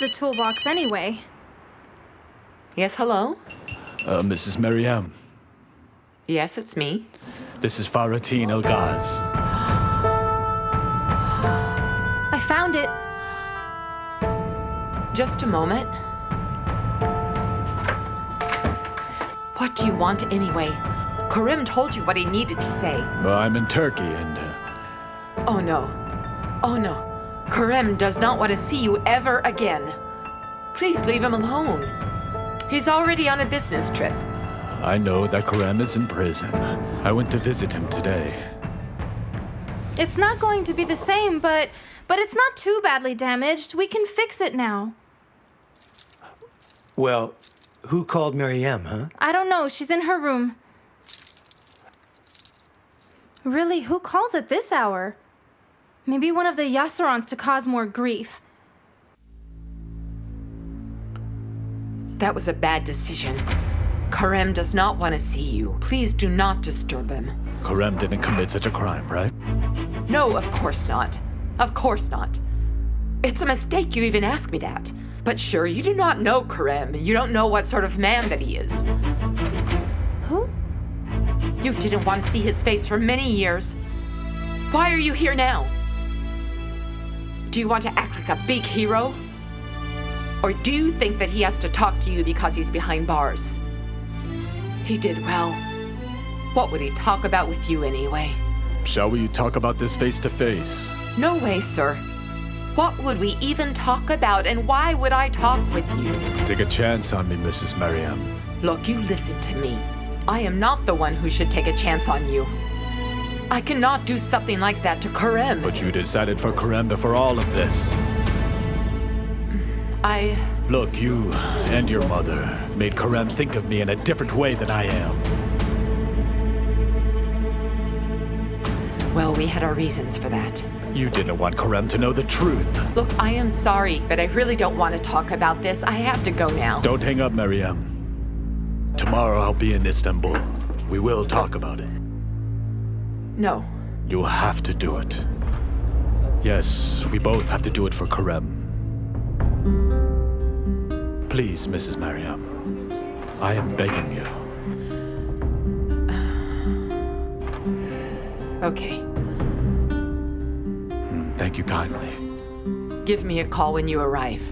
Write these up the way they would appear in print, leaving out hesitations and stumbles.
the toolbox anyway? Yes, hello? Mrs. Meryem. Yes, it's me. This is Fahrettin El-Gaz. I found it. Just a moment. What do you want anyway? Karim told you what he needed to say. Well, I'm in Turkey and... Oh no. Oh no. Karim does not want to see you ever again. Please leave him alone. He's already on a business trip. I know that Karim is in prison. I went to visit him today. It's not going to be the same, but it's not too badly damaged. We can fix it now. Well, who called Meryem, huh? I don't know. She's in her room. Really, who calls at this hour? Maybe one of the Yasserons to cause more grief. That was a bad decision. Karim does not want to see you. Please do not disturb him. Karim didn't commit such a crime, right? No, of course not. Of course not. It's a mistake you even ask me that. But sure, you do not know Karim. You don't know what sort of man that he is. Who? You didn't want to see his face for many years. Why are you here now? Do you want to act like a big hero? Or do you think that he has to talk to you because he's behind bars? He did well. What would he talk about with you anyway? Shall we talk about this face to face? No way, sir. What would we even talk about, and why would I talk with you? Take a chance on me, Mrs. Meryem. Look, you listen to me. I am not the one who should take a chance on you. I cannot do something like that to Karim. But you decided for Karim before all of this. Look, you and your mother made Karim think of me in a different way than I am. Well, we had our reasons for that. You didn't want Karim to know the truth. Look, I am sorry, but I really don't want to talk about this. I have to go now. Don't hang up, Meryem. Tomorrow I'll be in Istanbul. We will talk about it. No. You'll have to do it. Yes, we both have to do it for Karim. Please, Mrs. Meryem. I am begging you. Okay. Thank you kindly. Give me a call when you arrive.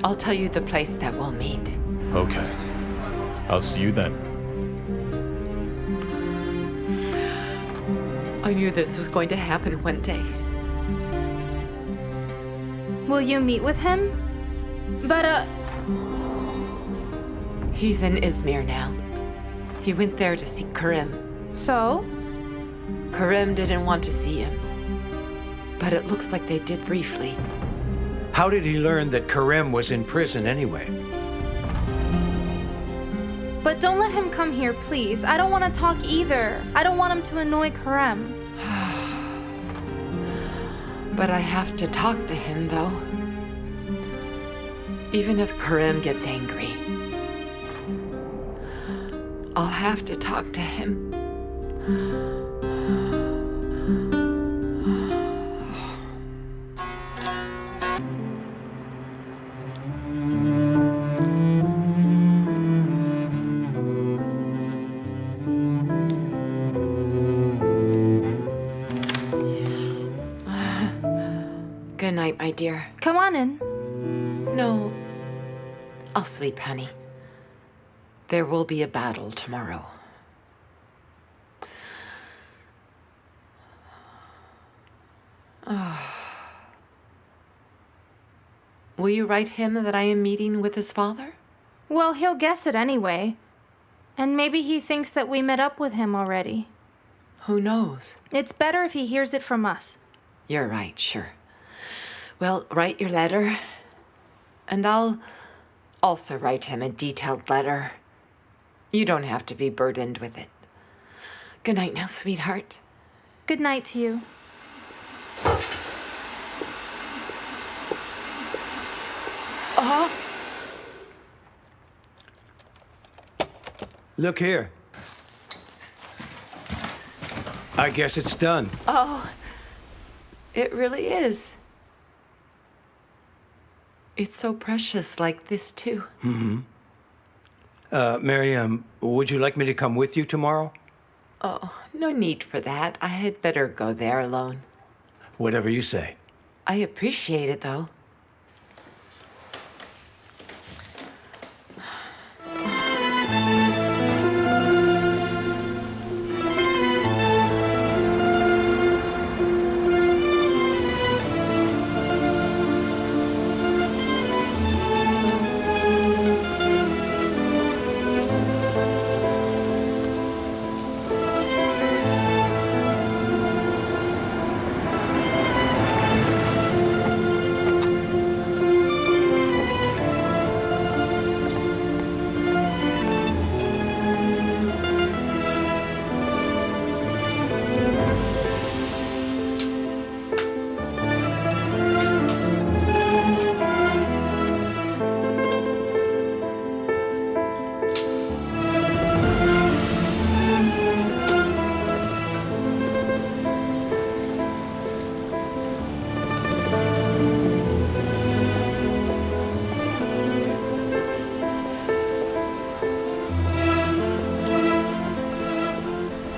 I'll tell you the place that we'll meet. Okay. I'll see you then. I knew this was going to happen one day. Will you meet with him? But, He's in Izmir now. He went there to see Karim. So? Karim didn't want to see him. But it looks like they did briefly. How did he learn that Karim was in prison anyway? But don't let him come here, please. I don't want to talk either. I don't want him to annoy Karim. But I have to talk to him, though. Even if Karim gets angry, I'll have to talk to him. Good night, my dear. Come on in. No. I'll sleep, honey. There will be a battle tomorrow. Will you write him that I am meeting with his father? Well, he'll guess it anyway. And maybe he thinks that we met up with him already. Who knows? It's better if he hears it from us. You're right, sure. Well, write your letter. And I'll also write him a detailed letter. You don't have to be burdened with it. Good night now, sweetheart. Good night to you. Look here. I guess it's done. Oh, it really is. It's so precious like this, too. Meryem, would you like me to come with you tomorrow? Oh, no need for that. I had better go there alone. Whatever you say. I appreciate it, though.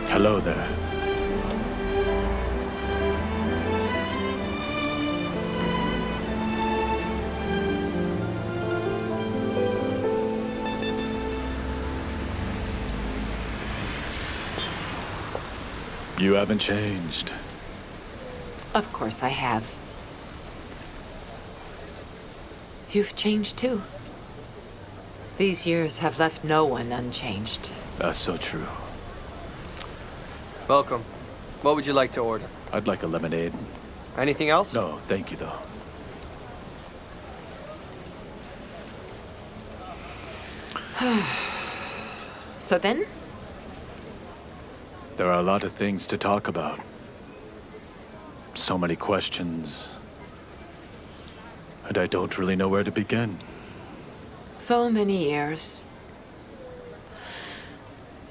Hello there. You haven't changed. Of course I have. You've changed, too. These years have left no one unchanged. That's so true. Welcome. What would you like to order? I'd like a lemonade. Anything else? No, thank you, though. So then? There are a lot of things to talk about. So many questions. And I don't really know where to begin. So many years.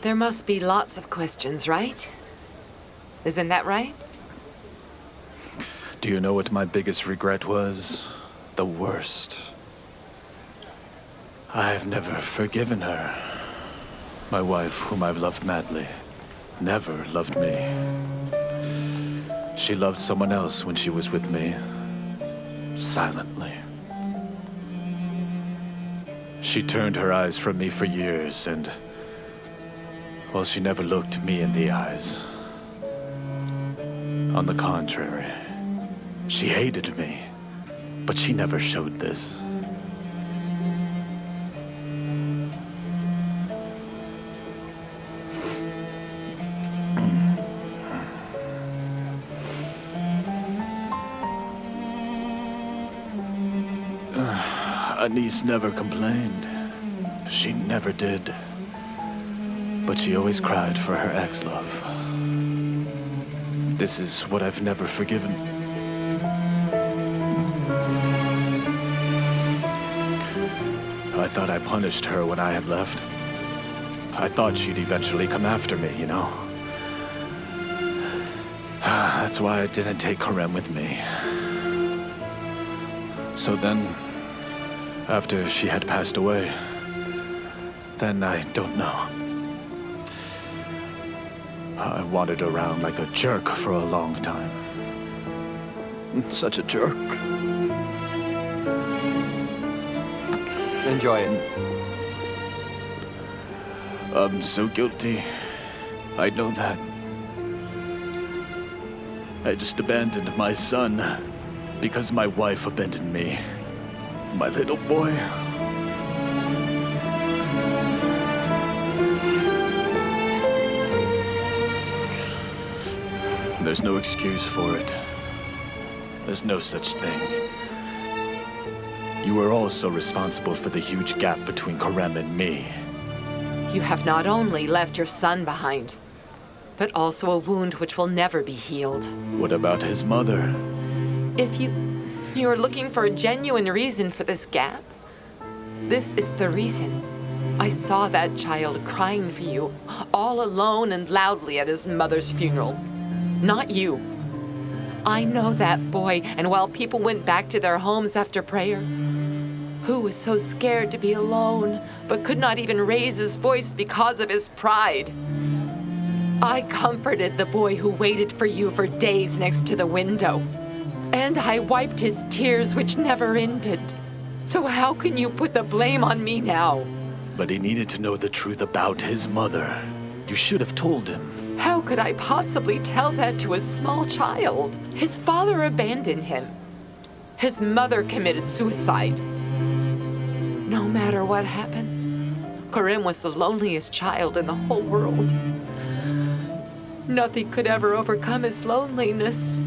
There must be lots of questions, right? Isn't that right? Do you know what my biggest regret was? The worst. I've never forgiven her. My wife, whom I've loved madly, never loved me. She loved someone else when she was with me. Silently. She turned her eyes from me for years, and well, she never looked me in the eyes. On the contrary, she hated me, but she never showed this. Anise never complained. She never did. But she always cried for her ex-love. This is what I've never forgiven. I thought I punished her when I had left. I thought she'd eventually come after me, you know? That's why I didn't take Kerim with me. So then, after she had passed away, then I don't know. I wandered around like a jerk for a long time. Such a jerk. Enjoy it. I'm so guilty. I know that. I just abandoned my son because my wife abandoned me. My little boy. There's no excuse for it. There's no such thing. You were also responsible for the huge gap between Kerim and me. You have not only left your son behind, but also a wound which will never be healed. What about his mother? If you're looking for a genuine reason for this gap, this is the reason. I saw that child crying for you, all alone and loudly at his mother's funeral. Not you. I know that boy, and while people went back to their homes after prayer, who was so scared to be alone, but could not even raise his voice because of his pride. I comforted the boy who waited for you for days next to the window, and I wiped his tears which never ended. So how can you put the blame on me now? But he needed to know the truth about his mother. You should have told him. How could I possibly tell that to a small child? His father abandoned him. His mother committed suicide. No matter what happens, Kerim was the loneliest child in the whole world. Nothing could ever overcome his loneliness.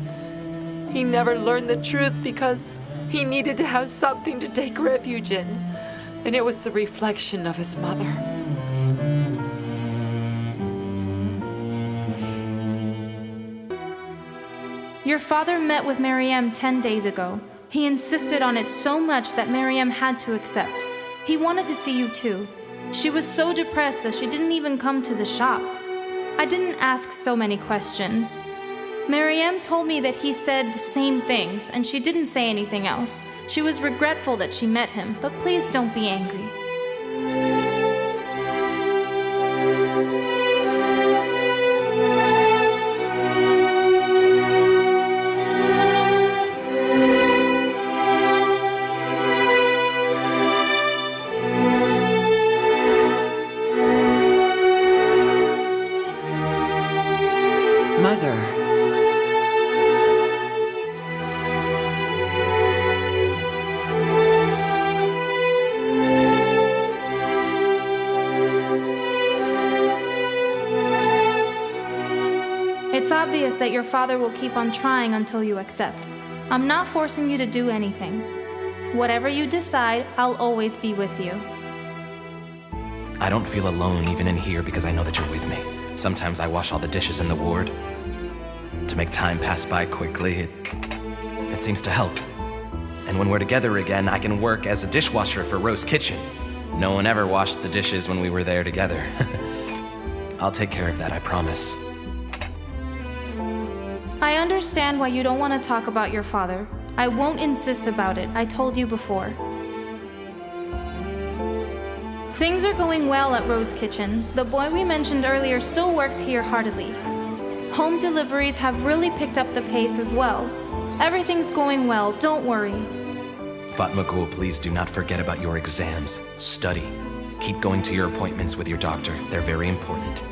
He never learned the truth because he needed to have something to take refuge in, and it was the reflection of his mother. Your father met with Meryem 10 days ago. He insisted on it so much that Meryem had to accept. He wanted to see you too. She was so depressed that she didn't even come to the shop. I didn't ask so many questions. Meryem told me that he said the same things, and she didn't say anything else. She was regretful that she met him, but please don't be angry. Mother. It's obvious that your father will keep on trying until you accept. I'm not forcing you to do anything. Whatever you decide, I'll always be with you. I don't feel alone even in here because I know that you're with me. Sometimes I wash all the dishes in the ward. To make time pass by quickly, it seems to help. And when we're together again, I can work as a dishwasher for Rose Kitchen. No one ever washed the dishes when we were there together. I'll take care of that, I promise. I understand why you don't want to talk about your father. I won't insist about it, I told you before. Things are going well at Rose Kitchen. The boy we mentioned earlier still works here heartily. Home deliveries have really picked up the pace as well. Everything's going well, don't worry. Fatmagul, please do not forget about your exams. Study. Keep going to your appointments with your doctor. They're very important.